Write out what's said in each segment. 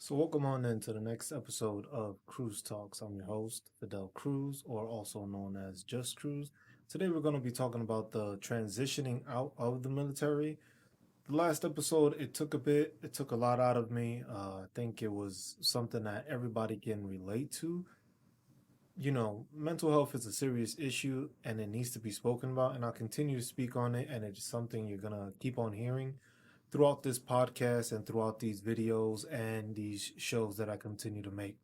So welcome on into the next episode of CruzTalks. I'm your host, Fidel Cruz, or also known as Just Cruz. Today we're going to be talking about the transitioning out of the military. The last episode, it took a bit, it took a lot out of me. I think it was something that everybody can relate to. Mental health is a serious issue and it needs to be spoken about, and I'll continue to speak on it, and it's something you're going to keep on hearing throughout this podcast and throughout these videos and these shows that I continue to make.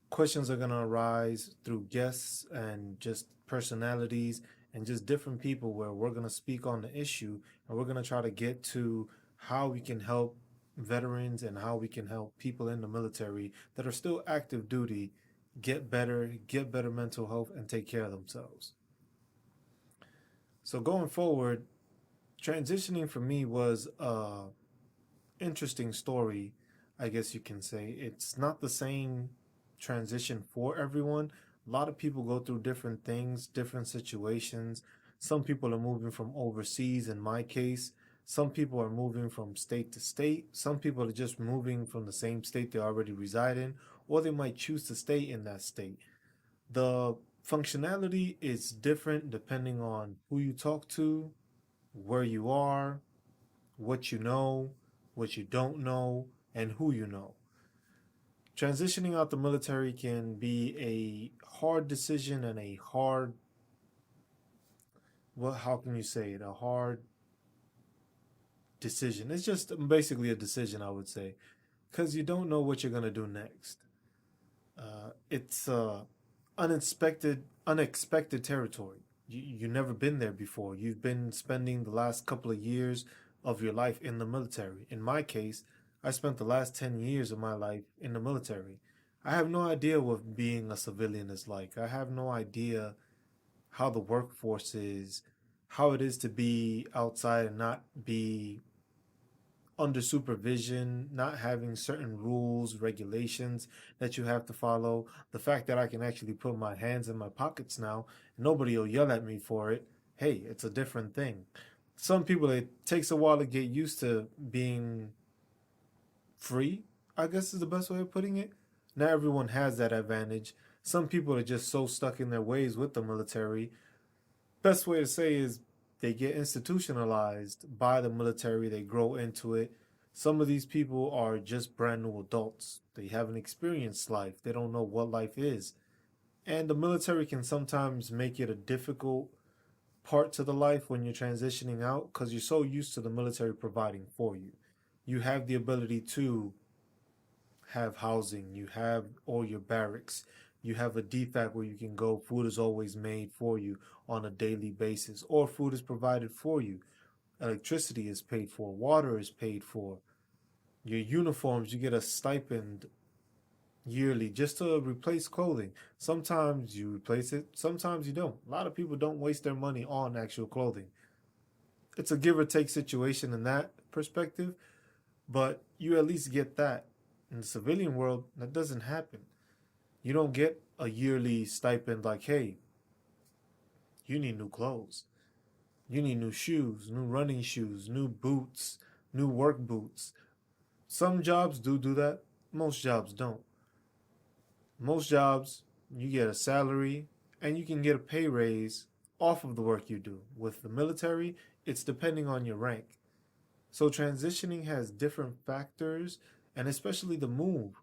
Questions are going to arise through guests and just personalities and just different people where we're going to speak on the issue, and we're going to try to get to how we can help veterans and how we can help people in the military that are still active duty get better mental health, and take care of themselves. So going forward, transitioning for me was a interesting story, I guess you can say. It's not the same transition for everyone. A lot of people go through different things, different situations. Some people are moving from overseas, in my case. Some people are moving from state to state. Some people are just moving from the same state they already reside in, or they might choose to stay in that state. The functionality is different depending on who you talk to, where you are, what you know, what you don't know, and who you know. Transitioning out the military can be a hard decision and a hard, well, how can you say it? A hard decision. It's just basically a decision, I would say, because you don't know what you're going to do next. It's unexpected territory. You've never been there before. You've been spending the last couple of years of your life in the military. In my case, I spent the last 10 years of my life in the military. I have no idea what being a civilian is like. I have no idea how the workforce is, how it is to be outside and not be under supervision, not having certain rules, regulations that you have to follow. The fact that I can actually put my hands in my pockets now, nobody will yell at me for it. Hey, it's a different thing. Some people, it takes a while to get used to being free, I guess is the best way of putting it. Not everyone has that advantage. Some people are just so stuck in their ways with the military. Best way to say is they get institutionalized by the military, they grow into it. Some of these people are just brand new adults. They haven't experienced life. They don't know what life is. And the military can sometimes make it a difficult part to the life when you're transitioning out because you're so used to the military providing for you. You have the ability to have housing, you have all your barracks, you have a DFAC where you can go. Food is always made for you on a daily basis, or food is provided for you. Electricity is paid for, water is paid for. Your uniforms, you get a stipend yearly just to replace clothing. Sometimes you replace it, sometimes you don't. A lot of people don't waste their money on actual clothing. It's a give or take situation in that perspective, but you at least get that. In the civilian world, that doesn't happen. You don't get a yearly stipend like, hey, you need new clothes. You need new shoes, new running shoes, new boots, new work boots. Some jobs do that. Most jobs don't. Most jobs, you get a salary and you can get a pay raise off of the work you do. With the military, it's depending on your rank. So transitioning has different factors, and especially the move.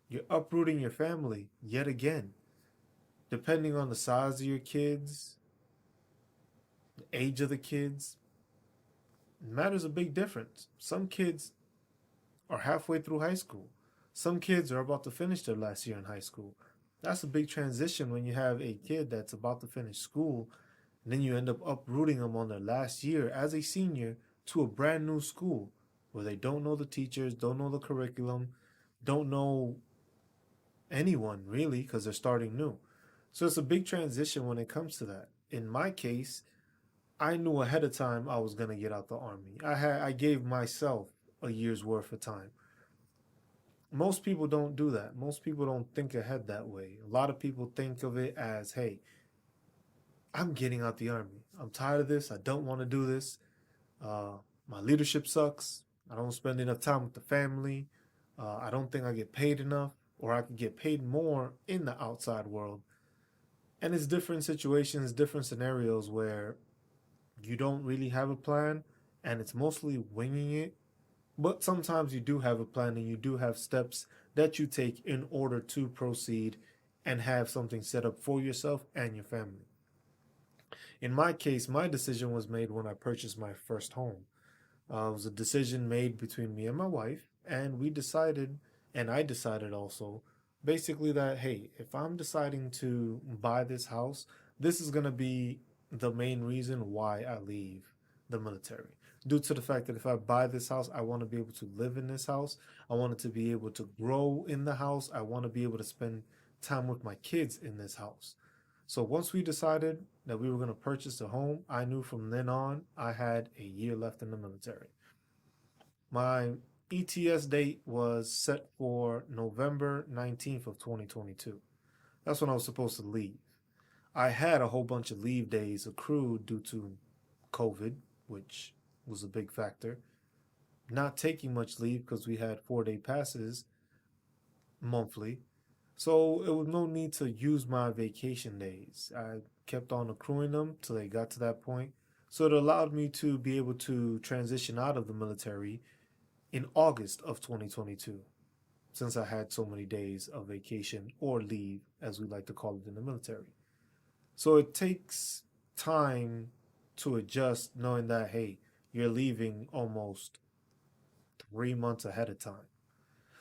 You're uprooting your family yet again. Depending on the size of your kids, the age of the kids, it matters a big difference. Some kids are halfway through high school. Some kids are about to finish their last year in high school. That's a big transition when you have a kid that's about to finish school, and then you end up uprooting them on their last year as a senior to a brand new school where they don't know the teachers, don't know the curriculum, don't know anyone really because they're starting new. So it's a big transition when it comes to that. In my case, I knew ahead of time I was gonna get out the army. I gave myself a year's worth of time. Most people don't do that. Most people don't think ahead that way. A lot of people think of it as, hey, I'm getting out the army. I'm tired of this. I don't want to do this. Uh, my leadership sucks. I don't spend enough time with the family. I don't think I get paid enough, or I could get paid more in the outside world. And it's different situations, different scenarios where you don't really have a plan and it's mostly winging it. But sometimes you do have a plan and you do have steps that you take in order to proceed and have something set up for yourself and your family. In my case, my decision was made when I purchased my first home. It was a decision made between me and my wife, and we decided, and I decided also, basically that, hey, if I'm deciding to buy this house, this is going to be the main reason why I leave the military. Due to the fact that if I buy this house, I want to be able to live in this house. I want to be able to grow in the house. I want to be able to spend time with my kids in this house. So once we decided that we were going to purchase a home, I knew from then on I had a year left in the military. My ETS date was set for November 19th of 2022. That's when I was supposed to leave. I had a whole bunch of leave days accrued due to COVID, which was a big factor. Not taking much leave because we had 4-day passes monthly. So it was no need to use my vacation days. I kept on accruing them till they got to that point. So it allowed me to be able to transition out of the military in August of 2022, since I had so many days of vacation or leave, as we like to call it in the military. So it takes time to adjust, knowing that, hey, you're leaving almost 3 months ahead of time.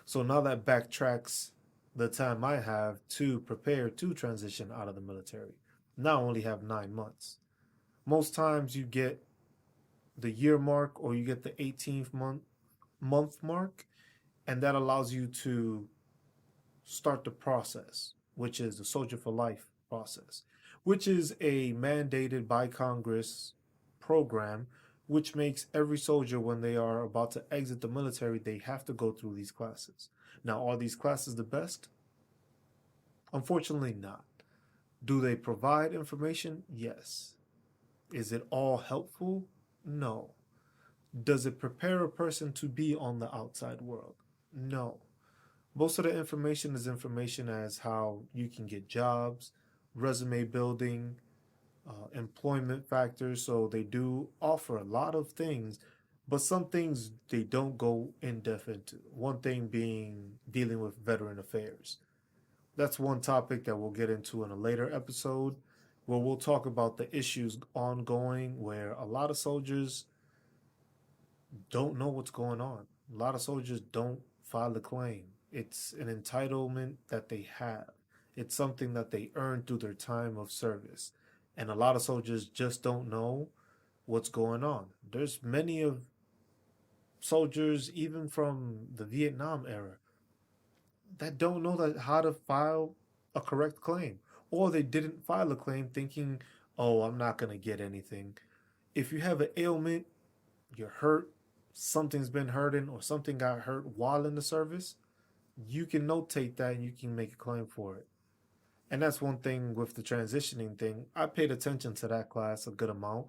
So now that backtracks the time I have to prepare to transition out of the military. Now I only have 9 months. Most times you get the year mark or you get the 18th month mark, and that allows you to start the process, which is the Soldier for Life process, which is a mandated by Congress program which makes every soldier, when they are about to exit the military, they have to go through these classes. Now, are these classes the best? Unfortunately, not. Do they provide information? Yes. Is it all helpful? No. Does it prepare a person to be on the outside world? No. Most of the information is information as how you can get jobs, resume building, employment factors. So they do offer a lot of things, but some things they don't go in depth into. One thing being dealing with veteran affairs. That's one topic that we'll get into in a later episode where we'll talk about the issues ongoing where a lot of soldiers don't know what's going on. A lot of soldiers don't file a claim. It's an entitlement that they have. It's something that they earn through their time of service. And a lot of soldiers just don't know what's going on. There's many of soldiers, even from the Vietnam era, that don't know that how to file a correct claim. Or they didn't file a claim thinking, oh, I'm not going to get anything. If you have an ailment, you're hurt, something's been hurting, or something got hurt while in the service, you can notate that and you can make a claim for it. And that's one thing with the transitioning thing. I paid attention to that class a good amount,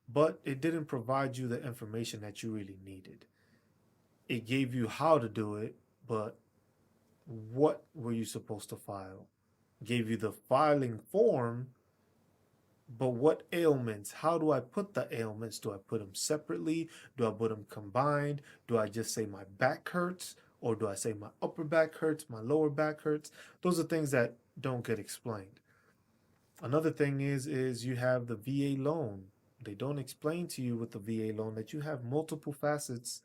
but it didn't provide you the information that you really needed. It gave you how to do it, but what were you supposed to file? Gave you the filing form, but what ailments? How do I put the ailments? Do I put them separately? Do I put them combined? Do I just say my back hurts? Or do I say my upper back hurts, my lower back hurts? Those are things that don't get explained. Another thing is you have the VA loan. They don't explain to you with the VA loan that you have multiple facets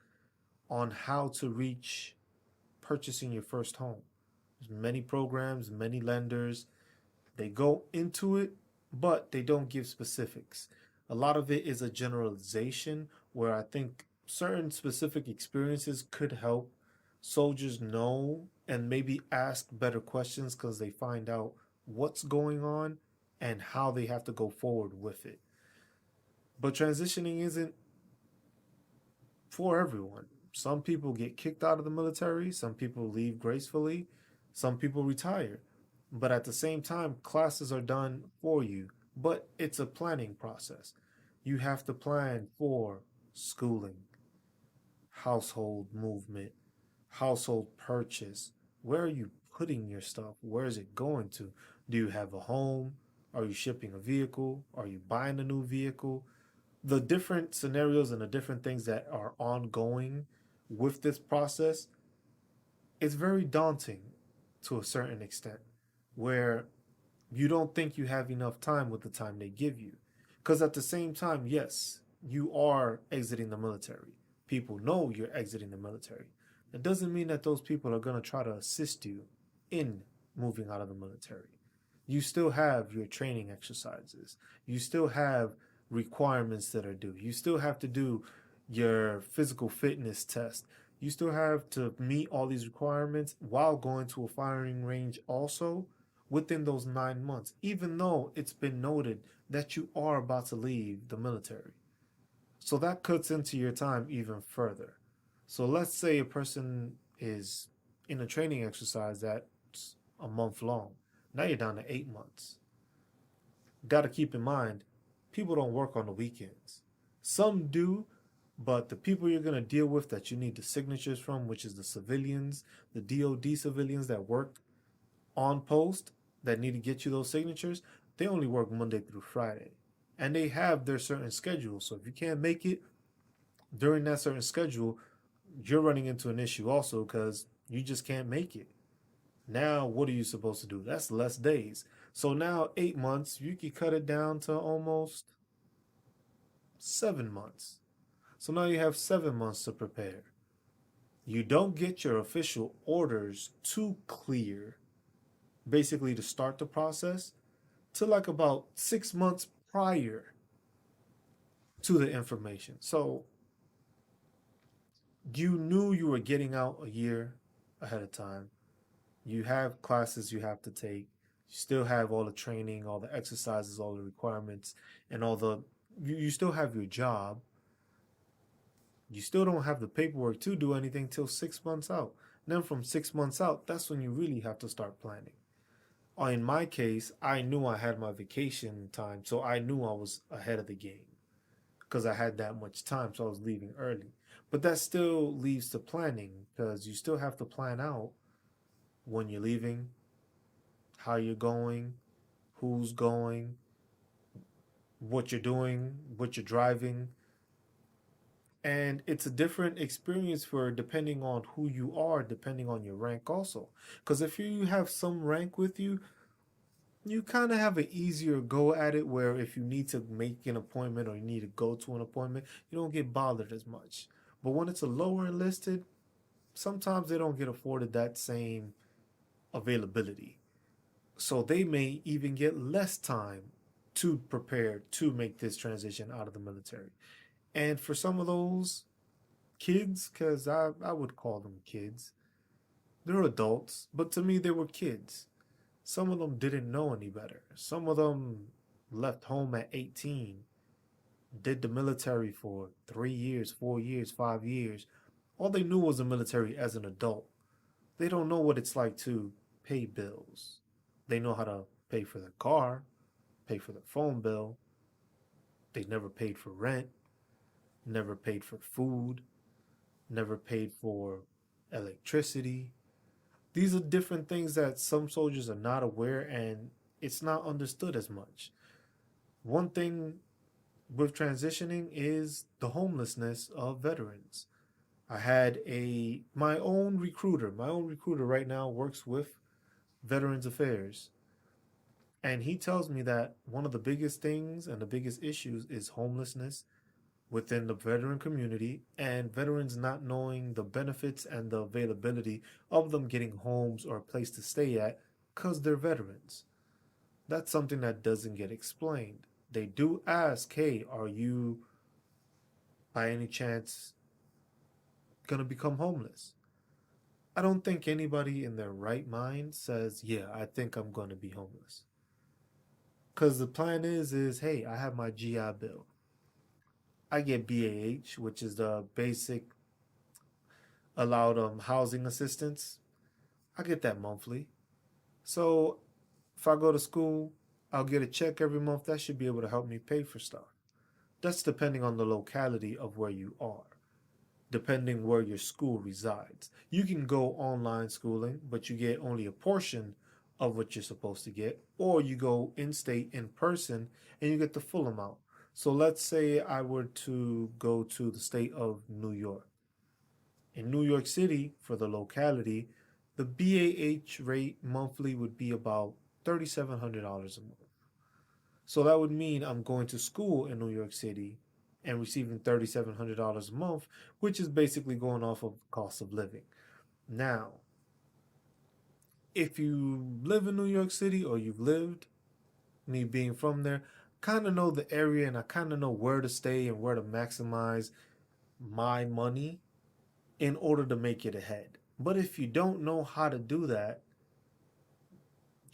on how to reach purchasing your first home. There's many programs, many lenders. They go into it, but they don't give specifics. A lot of it is a generalization where I think certain specific experiences could help soldiers know and maybe ask better questions because they find out what's going on and how they have to go forward with it. But transitioning isn't for everyone. Some people get kicked out of the military, some people leave gracefully, some people retire. But at the same time, classes are done for you, but it's a planning process. You have to plan for schooling, household movement, household purchase. Where are you putting your stuff? Where is it going to? Do you have a home? Are you shipping a vehicle? Are you buying a new vehicle? The different scenarios and the different things that are ongoing with this process is very daunting to a certain extent, where you don't think you have enough time with the time they give you. Because at the same time, yes, you are exiting the military. People know you're exiting the military. It doesn't mean that those people are going to try to assist you in moving out of the military. You still have your training exercises. You still have requirements that are due. You still have to do your physical fitness test. You still have to meet all these requirements while going to a firing range also within those 9 months, even though it's been noted that you are about to leave the military. So that cuts into your time even further. So let's say a person is in a training exercise that's a month long. Now you're down to 8 months. Got to keep in mind, people don't work on the weekends. Some do, but the people you're going to deal with that you need the signatures from, which is the civilians, the DOD civilians that work on post that need to get you those signatures, they only work Monday through Friday. And they have their certain schedule. So if you can't make it during that certain schedule, you're running into an issue also because you just can't make it. Now, what are you supposed to do? That's less days. So now, 8 months, you could cut it down to almost 7 months. So now you have 7 months to prepare. You don't get your official orders to clear, basically to start the process, to like about 6 months prior to the information. So you knew you were getting out a year ahead of time. You have classes you have to take. You still have all the training, all the exercises, all the requirements, and all the. You still have your job. You still don't have the paperwork to do anything till 6 months out. Then from 6 months out, that's when you really have to start planning. In my case, I knew I had my vacation time, so I knew I was ahead of the game because I had that much time, so I was leaving early. But that still leaves to planning because you still have to plan out when you're leaving, how you're going, who's going, what you're doing, what you're driving. And it's a different experience for depending on who you are, depending on your rank also. Because if you have some rank with you, you kind of have an easier go at it where if you need to make an appointment or you need to go to an appointment, you don't get bothered as much. But when it's a lower enlisted, sometimes they don't get afforded that same availability. So they may even get less time to prepare to make this transition out of the military. And for some of those kids, because I would call them kids, they're adults, but to me, they were kids. Some of them didn't know any better. Some of them left home at 18, did the military for 3 years, 4 years, 5 years. All they knew was the military as an adult. They don't know what it's like to pay bills. They know how to pay for their car, pay for their phone bill. They never paid for rent, never paid for food, never paid for electricity. These are different things that some soldiers are not aware and it's not understood as much. One thing with transitioning is the homelessness of veterans. I had a my own recruiter. My own recruiter right now works with Veterans Affairs. And he tells me that one of the biggest things and the biggest issues is homelessness within the veteran community and veterans not knowing the benefits and the availability of them getting homes or a place to stay at because they're veterans. That's something that doesn't get explained. They do ask, hey, are you by any chance going to become homeless? I don't think anybody in their right mind says, yeah, I think I'm going to be homeless. Because the plan is, hey, I have my GI Bill. I get BAH, which is the basic allowed housing assistance. I get that monthly. So if I go to school, I'll get a check every month. That should be able to help me pay for stuff. That's depending on the locality of where you are. depending where your school resides. You can go online schooling, but you get only a portion of what you're supposed to get, or you go in state in person and you get the full amount. So let's say I were to go to the state of New York. In New York City, for the locality, the BAH rate monthly would be about $3,700 a month. So that would mean I'm going to school in New York City and receiving $3,700 a month, which is basically going off of cost of living. Now, if you live in New York City or you've lived, me being from there, kind of know the area and I kind of know where to stay and where to maximize my money in order to make it ahead. But if you don't know how to do that,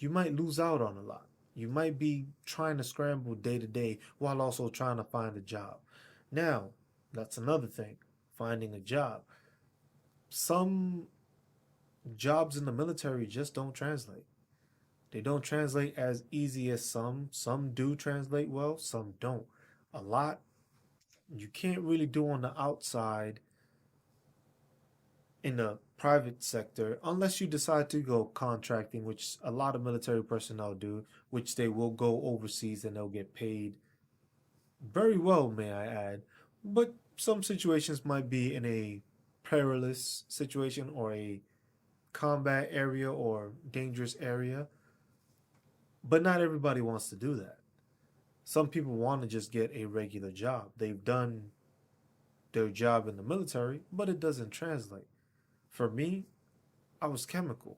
you might lose out on a lot. You might be trying to scramble day to day while also trying to find a job. Now, that's another thing, finding a job. Some jobs in the military just don't translate. They don't translate as easy as some. Some do translate well, some don't. A lot you can't really do on the outside in the private sector unless you decide to go contracting, which a lot of military personnel do, which they will go overseas and they'll get paid very well, may I add. But some situations might be in a perilous situation or a combat area or dangerous area, but not everybody wants to do that. Some people want to just get a regular job. They've done their job in the military, but it doesn't translate. For me, I was chemical.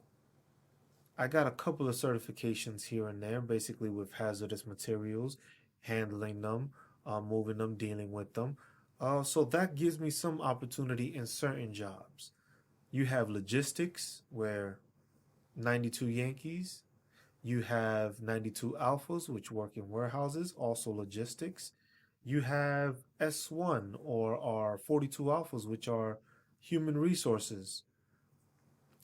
I got a couple of certifications here and there, basically with hazardous materials, handling them, moving them, dealing with them. So that gives me some opportunity in certain jobs. You have logistics, where 92 Yankees, you have 92 Alphas, which work in warehouses, also logistics. You have S1 or our 42 Alphas, which are human resources,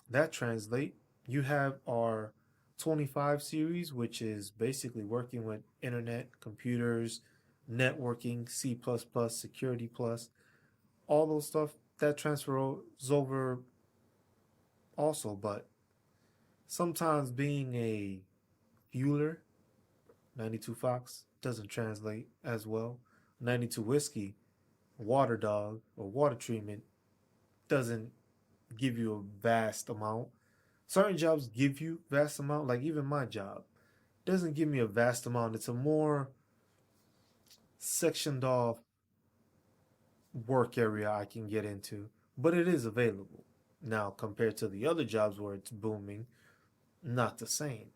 that translate. You have our 25 series, which is basically working with internet, computers, networking, C++, security plus, all those stuff that transfers over also. But sometimes being a fueler, 92 Fox, doesn't translate as well. 92 Whiskey, water dog or water treatment, doesn't give you a vast amount. Certain jobs give you vast amount, like even my job doesn't give me a vast amount. It's a more sectioned off work area I can get into, but it is available. Now, compared to the other jobs where it's booming, not the same.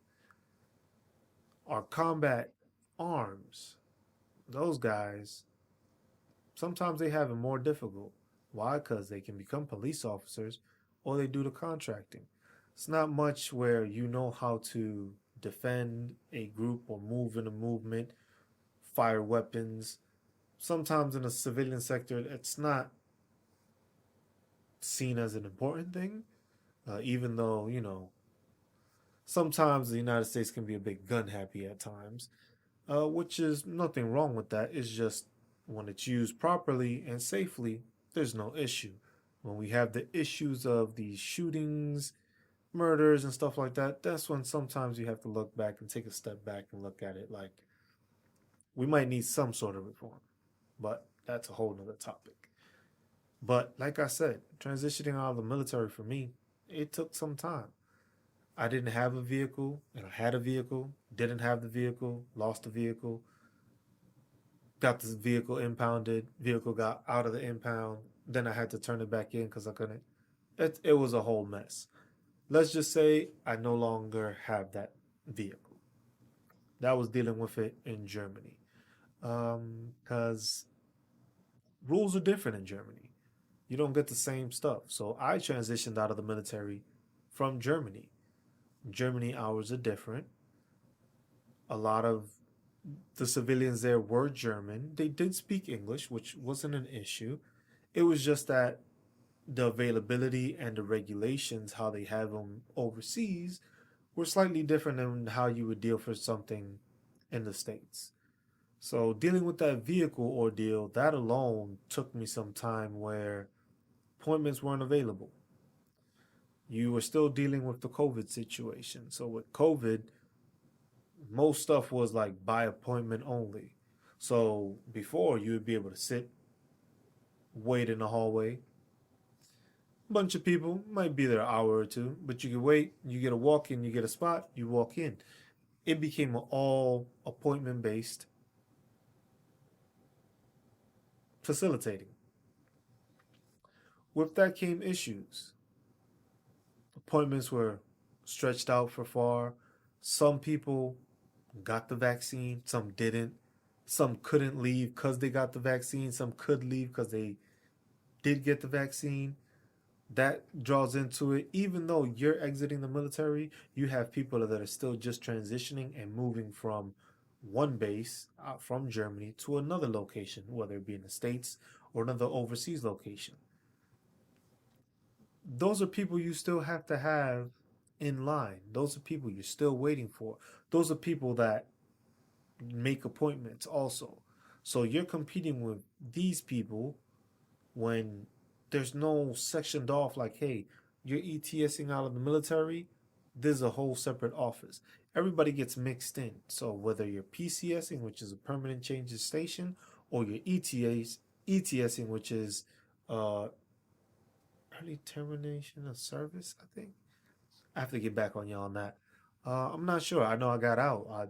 Our combat arms, those guys, sometimes they have it more difficult. Why? Because they can become police officers or they do the contracting. It's not much where you know how to defend a group or move in a movement, fire weapons. Sometimes in the civilian sector, it's not seen as an important thing, even though, sometimes the United States can be a bit gun happy at times, which is nothing wrong with that. It's just when it's used properly and safely, there's no issue. When we have the issues of these shootings, murders, and stuff like that, that's when sometimes you have to look back and take a step back and look at it like we might need some sort of reform. But that's a whole nother topic. But like I said, transitioning out of the military for me, it took some time. I didn't have a vehicle, and I had a vehicle, didn't have the vehicle, lost the vehicle, got the vehicle impounded, vehicle got out of the impound, then I had to turn it back in because I couldn't. It was a whole mess. Let's just say I no longer have that vehicle. That was dealing with it in Germany. Because rules are different in Germany. You don't get the same stuff. So I transitioned out of the military from Germany. Germany hours are different. A lot of the civilians there were German. They did speak English, which wasn't an issue. It was just that the availability and the regulations, how they have them overseas, were slightly different than how you would deal for something in the States. So dealing with that vehicle ordeal, that alone took me some time where appointments weren't available. You were still dealing with the COVID situation. So with COVID, most stuff was like by appointment only. So before you would be able to sit, wait in the hallway. Bunch of people might be there an hour or two, but you can wait. You get a walk in, you get a spot, you walk in. It became an all appointment based facilitating. With that came issues. Appointments were stretched out for far. Some people got the vaccine, some didn't. Some couldn't leave because they got the vaccine, some could leave because they did get the vaccine. That draws into it. Even though you're exiting the military, you have people that are still just transitioning and moving from one base from Germany to another location, whether it be in the States or another overseas location. Those are people you still have to have in line. Those are people you're still waiting for. Those are people that make appointments also. So you're competing with these people when there's no sectioned off like, hey, you're ETSing out of the military, there's a whole separate office. Everybody gets mixed in. So whether you're PCSing, which is a permanent change of station, or you're ETSing, which is uh, early termination of service, I think. I have to get back on y'all on that. I'm not sure. I know I got out. I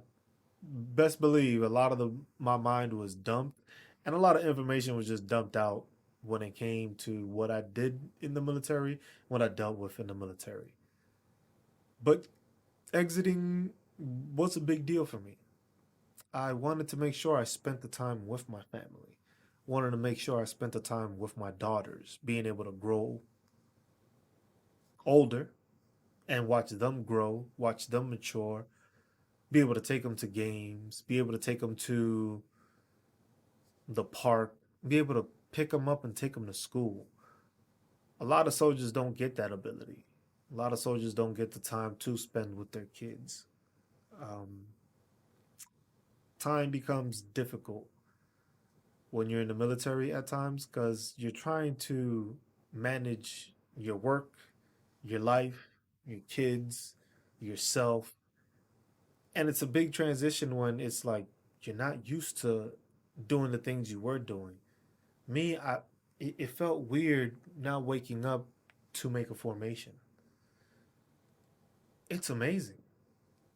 best believe a lot of my mind was dumped, and a lot of information was just dumped out when it came to what I did in the military, what I dealt with in the military. But exiting was a big deal for me. I wanted to make sure I spent the time with my family. Wanted to make sure I spent the time with my daughters, being able to grow older and watch them grow, watch them mature, be able to take them to games, be able to take them to the park, be able to pick them up and take them to school. A lot of soldiers don't get that ability. A lot of soldiers don't get the time to spend with their kids. Um, Time becomes difficult when you're in the military at times because you're trying to manage your work, your life, your kids, yourself. And it's a big transition when it's like you're not used to doing the things you were doing. Me, it felt weird now waking up to make a formation. It's amazing.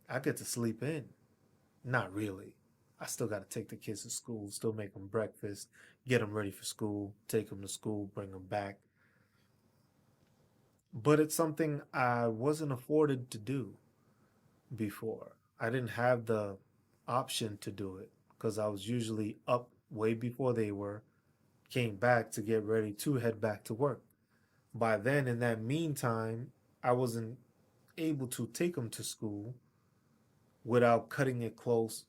I get to sleep in. Not really. I still got to take the kids to school, still make them breakfast, get them ready for school, take them to school, bring them back. But it's something I wasn't afforded to do before. I didn't have the option to do it because I was usually up way before they were, came back to get ready to head back to work. By then, in that meantime, I wasn't able to take them to school without cutting it close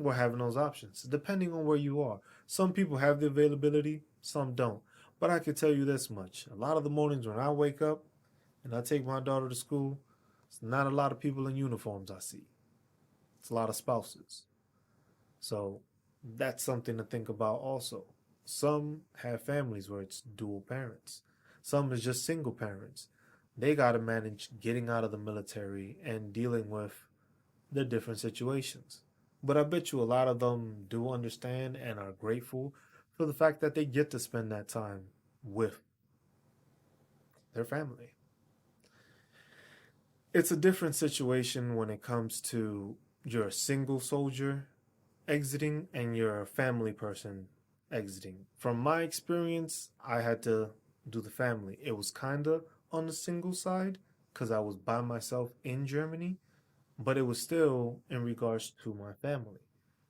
or having those options, depending on where you are. Some people have the availability, some don't. But I can tell you this much a lot of the mornings when I wake up and I take my daughter to school, it's not a lot of people in uniforms I see, it's a lot of spouses. So that's something to think about also. Some have families where it's dual parents, some is just single parents. They got to manage getting out of the military and dealing with their different situations. But I bet you a lot of them do understand and are grateful for the fact that they get to spend that time with their family. It's a different situation when it comes to you're a single soldier exiting and you're a family person exiting. From my experience, I had to do the family. It was kind of on the single side because I was by myself in Germany, but it was still in regards to my family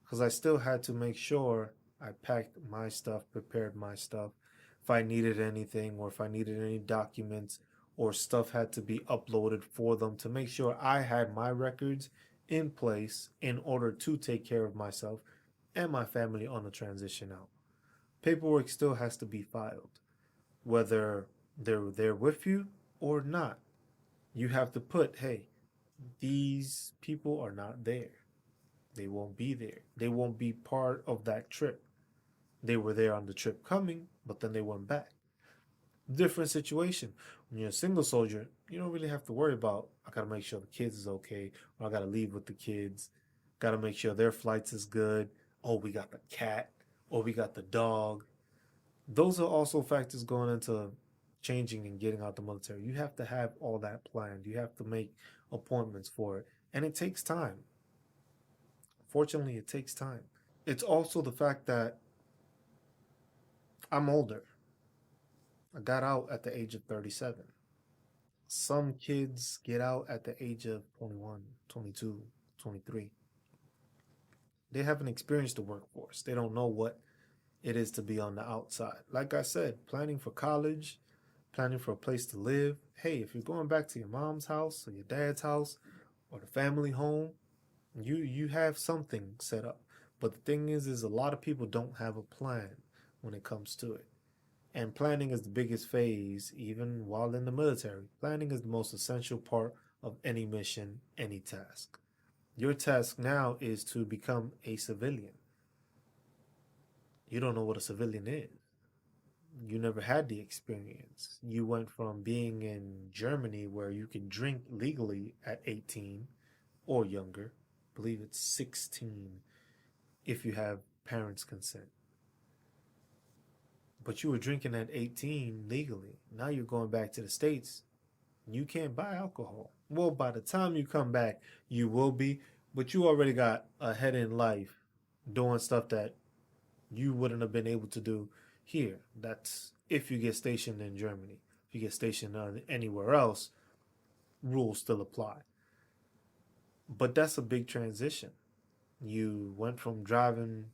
because I still had to make sure I packed my stuff, prepared my stuff. If I needed anything or if I needed any documents or stuff had to be uploaded for them to make sure I had my records in place in order to take care of myself and my family on the transition out. Paperwork still has to be filed, whether they're there with you or not. You have to put, hey, these people are not there. They won't be there. They won't be part of that trip. They were there on the trip coming, but then they went back. Different situation. When you're a single soldier, you don't really have to worry about, I gotta make sure the kids is okay, or I gotta leave with the kids. Gotta make sure their flights is good. Oh, we got the cat, or we got the dog. Those are also factors going into changing and getting out the military. You have to have all that planned. You have to make appointments for it. And it takes time. Fortunately, it takes time. It's also the fact that I'm older. I got out at the age of 37. Some kids get out at the age of 21, 22, 23. They haven't experienced the workforce. They don't know what it is to be on the outside. Like I said, planning for college, planning for a place to live. Hey, if you're going back to your mom's house or your dad's house or the family home, you have something set up. But the thing is a lot of people don't have a plan when it comes to it. And planning is the biggest phase, even while in the military. Planning is the most essential part of any mission, any task. Your task now is to become a civilian. You don't know what a civilian is. You never had the experience. You went from being in Germany where you can drink legally at 18 or younger. I believe it's 16 if you have parents' consent. But you were drinking at 18 legally. Now you're going back to the States. You can't buy alcohol. Well, by the time you come back, you will be, but you already got ahead in life doing stuff that you wouldn't have been able to do here. That's if you get stationed in Germany. If you get stationed anywhere else, rules still apply. But that's a big transition. You went from driving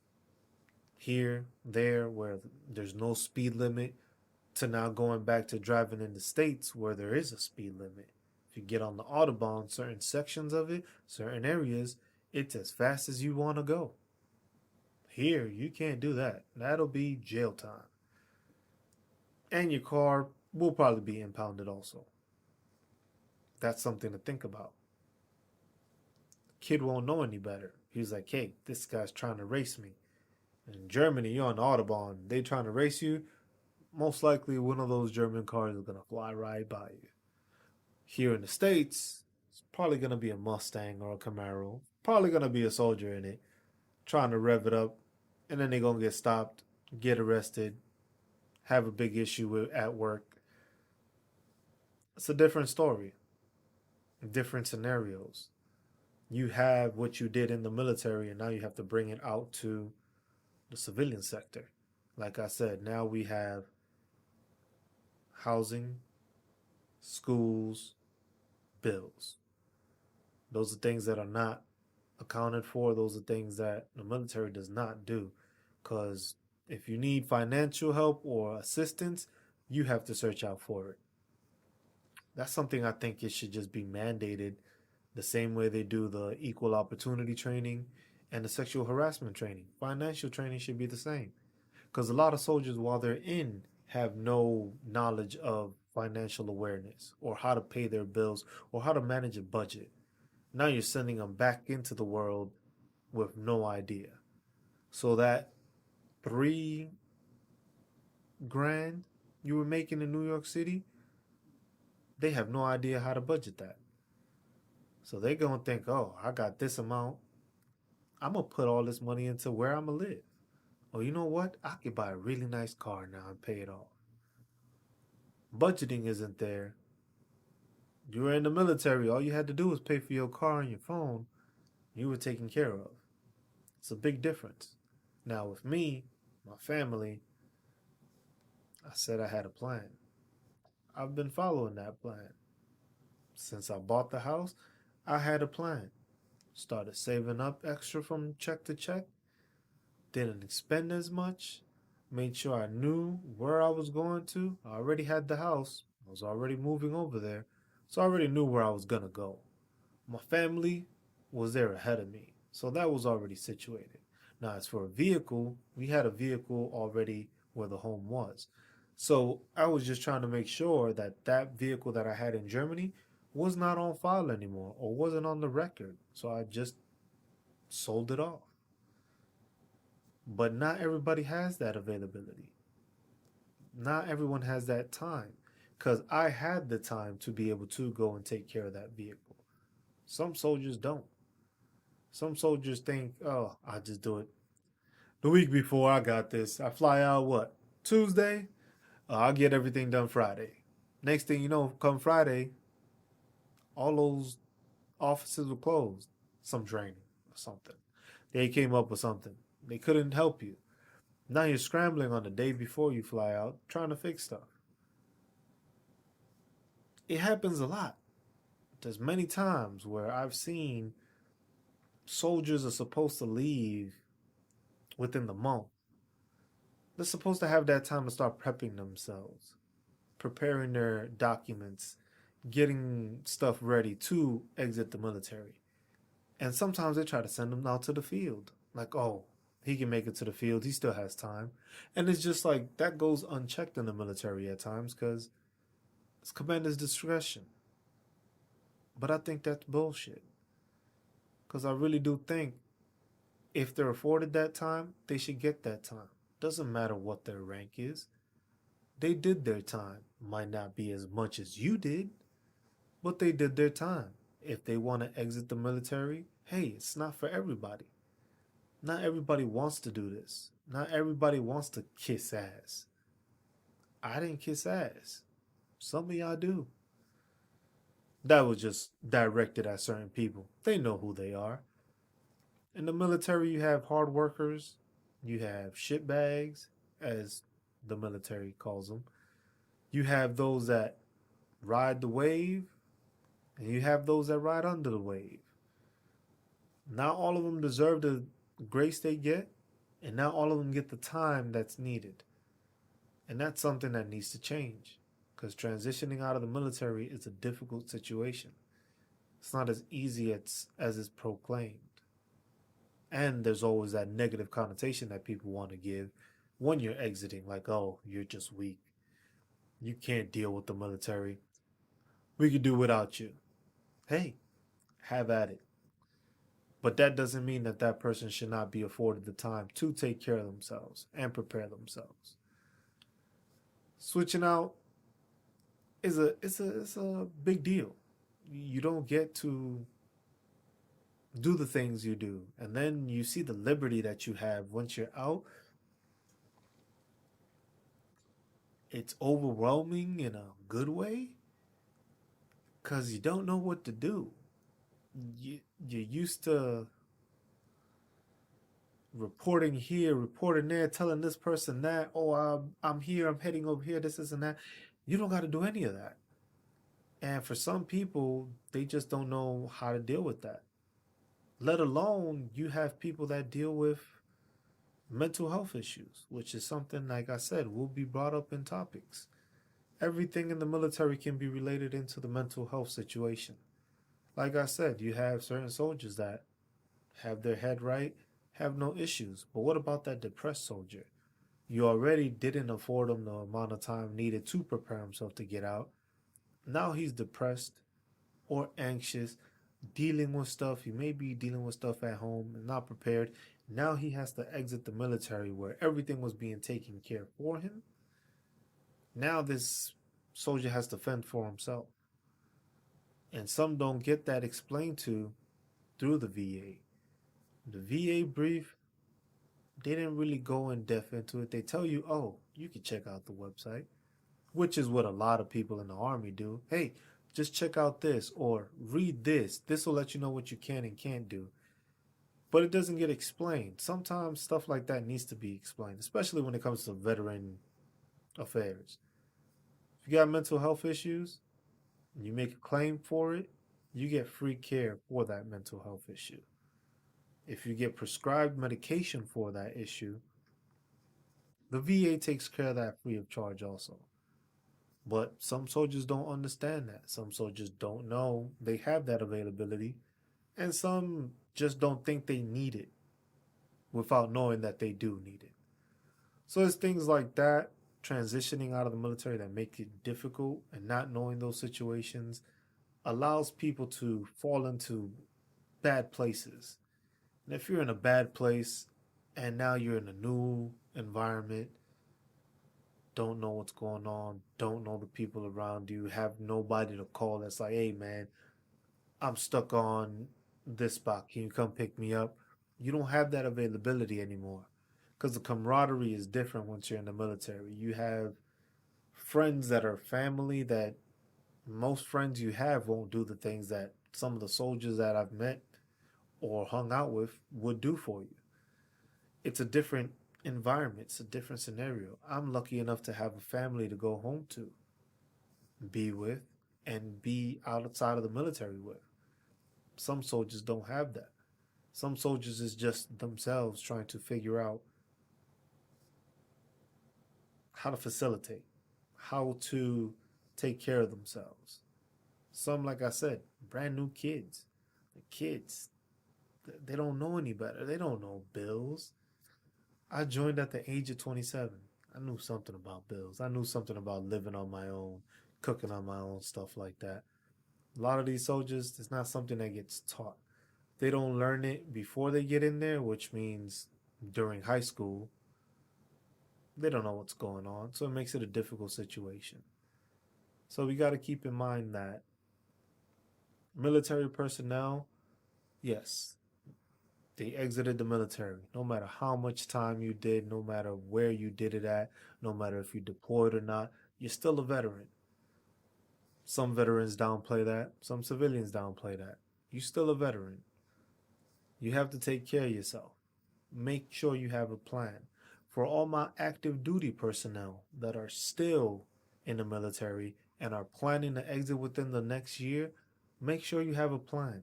here, there, where there's no speed limit, to now going back to driving in the States where there is a speed limit. If you get on the Autobahn, certain sections of it, certain areas, it's as fast as you want to go. Here, you can't do that. That'll be jail time. And your car will probably be impounded also. That's something to think about. Kid won't know any better. He's like, hey, this guy's trying to race me. In Germany, you're on the Autobahn. They trying to race you. Most likely, one of those German cars is gonna fly right by you. Here in the States, it's probably gonna be a Mustang or a Camaro. Probably gonna be a soldier in it, trying to rev it up, and then they're gonna get stopped, get arrested, have a big issue at work. It's a different story, different scenarios. You have what you did in the military, and now you have to bring it out to the civilian sector. Like I said, now we have housing, schools, bills. Those are things that are not accounted for. Those are things that the military does not do. Because if you need financial help or assistance, you have to search out for it. That's something I think it should just be mandated the same way they do the equal opportunity training and the sexual harassment training. Financial training should be the same. Because a lot of soldiers, while they're in, have no knowledge of financial awareness or how to pay their bills or how to manage a budget. Now you're sending them back into the world with no idea. So that 3 grand you were making in New York City, they have no idea how to budget that. So they're going to think, oh, I got this amount. I'm going to put all this money into where I'm going to live. Or you know what? I could buy a really nice car now and pay it off. Budgeting isn't there. You were in the military. All you had to do was pay for your car and your phone. You were taken care of. It's a big difference. Now, with me, my family, I said I had a plan. I've been following that plan. Since I bought the house, I had a plan. Started saving up extra from check to check. Didn't spend as much. Made sure I knew where I was going to. I already had the house. I was already moving over there. So I already knew where I was going to go. My family was there ahead of me. So that was already situated. Now, as for a vehicle, we had a vehicle already where the home was. So I was just trying to make sure that that vehicle that I had in Germany was not on file anymore or wasn't on the record. So I just sold it off. But not everybody has that availability. Not everyone has that time. Because I had the time to be able to go and take care of that vehicle. Some soldiers don't. Some soldiers think, oh, I'll just do it the week before. I got this. I fly out what? Tuesday? I'll get everything done Friday. Next thing you know, come Friday, all those offices were closed. Some training or something. They came up with something. They couldn't help you. Now you're scrambling on the day before you fly out trying to fix stuff. It happens a lot. There's many times where I've seen soldiers are supposed to leave within the month. They're supposed to have that time to start prepping themselves, preparing their documents, getting stuff ready to exit the military. And sometimes they try to send them out to the field. Like, oh, he can make it to the field. He still has time. And it's just like that goes unchecked in the military at times because it's commander's discretion. But I think that's bullshit. Because I really do think if they're afforded that time, they should get that time. Doesn't matter what their rank is. They did their time. Might not be as much as you did, but they did their time. If they want to exit the military, hey, it's not for everybody. Not everybody wants to do this. Not everybody wants to kiss ass. I didn't kiss ass. Some of y'all do. That was just directed at certain people. They know who they are. In the military, you have hard workers, you have shitbags, as the military calls them. You have those that ride the wave, and you have those that ride under the wave. Not all of them deserve the grace they get, and not all of them get the time that's needed. And that's something that needs to change because transitioning out of the military is a difficult situation. It's not as easy as it's proclaimed. And there's always that negative connotation that people want to give when you're exiting, like, oh, you're just weak. You can't deal with the military. We could do without you. Hey, have at it. But that doesn't mean that that person should not be afforded the time to take care of themselves and prepare themselves. Switching out is a big deal. You don't get to do the things you do, and then you see the liberty that you have once you're out. It's overwhelming in a good way because you don't know what to do. You're used to reporting here, reporting there, telling this person that, oh, I'm here, I'm heading over here, this, and that. You don't got to do any of that. And for some people, they just don't know how to deal with that. Let alone you have people that deal with mental health issues, which is something, like I said, will be brought up in topics. Everything in the military can be related into the mental health situation. Like I said, you have certain soldiers that have their head right, have no issues. But what about that depressed soldier? You already didn't afford him the amount of time needed to prepare himself to get out. Now he's depressed or anxious, dealing with stuff. He may be dealing with stuff at home and not prepared. Now he has to exit the military where everything was being taken care for him. Now this soldier has to fend for himself. And some don't get that explained to through the VA. The VA brief, they didn't really go in depth into it. They tell you, oh, you can check out the website, which is what a lot of people in the Army do. Hey, just check out this or read this. This will let you know what you can and can't do. But it doesn't get explained. Sometimes stuff like that needs to be explained, especially when it comes to veteran affairs. If you got mental health issues, and you make a claim for it, you get free care for that mental health issue. If you get prescribed medication for that issue, the VA takes care of that free of charge also. But some soldiers don't understand that. Some soldiers don't know they have that availability. And some just don't think they need it without knowing that they do need it. So it's things like that, transitioning out of the military, that make it difficult, and not knowing those situations allows people to fall into bad places. And if you're in a bad place and now you're in a new environment, don't know what's going on, don't know the people around you, have nobody to call that's like, hey man, I'm stuck on this spot. Can you come pick me up? You don't have that availability anymore because the camaraderie is different once you're in the military. You have friends that are family that most friends you have won't do the things that some of the soldiers that I've met or hung out with would do for you. It's a different environment, it's a different scenario. I'm lucky enough to have a family to go home to, be with, and be outside of the military with. Some soldiers don't have that. Some soldiers is just themselves trying to figure out how to facilitate, how to take care of themselves. Some, like I said, brand new kids. The kids, they don't know any better. They don't know bills. I joined at the age of 27. I knew something about bills. I knew something about living on my own, cooking on my own, stuff like that. A lot of these soldiers, it's not something that gets taught. They don't learn it before they get in there, which means during high school, they don't know what's going on. So it makes it a difficult situation. So we got to keep in mind that military personnel, yes, they exited the military. No matter how much time you did, no matter where you did it at, no matter if you deployed or not, you're still a veteran. Some veterans downplay that, some civilians downplay that. You're still a veteran. You have to take care of yourself. Make sure you have a plan. For all my active duty personnel that are still in the military and are planning to exit within the next year, make sure you have a plan.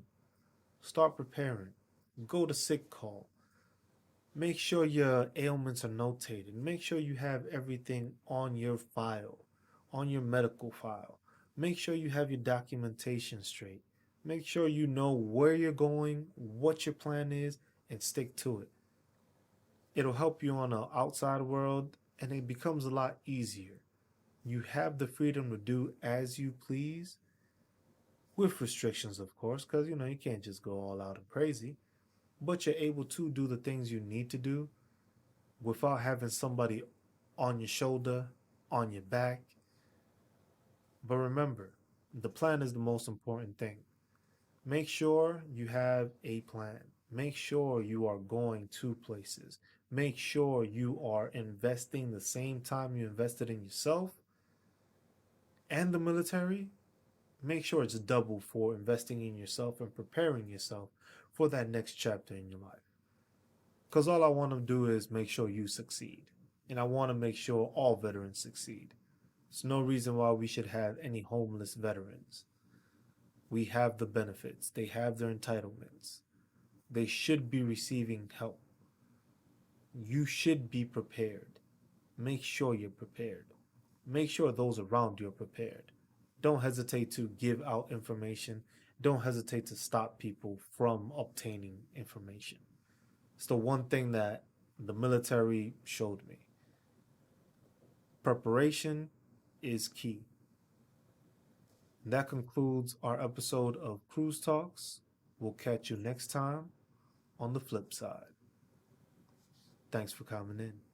Start preparing. Go to sick call. Make sure your ailments are notated. Make sure you have everything on your file, on your medical file. Make sure you have your documentation straight. Make sure you know where you're going, what your plan is, and stick to it. It'll help you on the outside world and it becomes a lot easier. You have the freedom to do as you please, with restrictions, of course, because you can't just go all out and crazy, but you're able to do the things you need to do without having somebody on your shoulder, on your back. But remember, the plan is the most important thing. Make sure you have a plan. Make sure you are going to places. Make sure you are investing the same time you invested in yourself and the military. Make sure it's double for investing in yourself and preparing yourself for that next chapter in your life. Because all I want to do is make sure you succeed. And I want to make sure all veterans succeed. There's no reason why we should have any homeless veterans. We have the benefits, they have their entitlements. They should be receiving help. You should be prepared. Make sure you're prepared. Make sure those around you are prepared. Don't hesitate to give out information. Don't hesitate to stop people from obtaining information. It's the one thing that the military showed me. Preparation is key. And that concludes our episode of Cruz Talks. We'll catch you next time on the flip side. Thanks for coming in.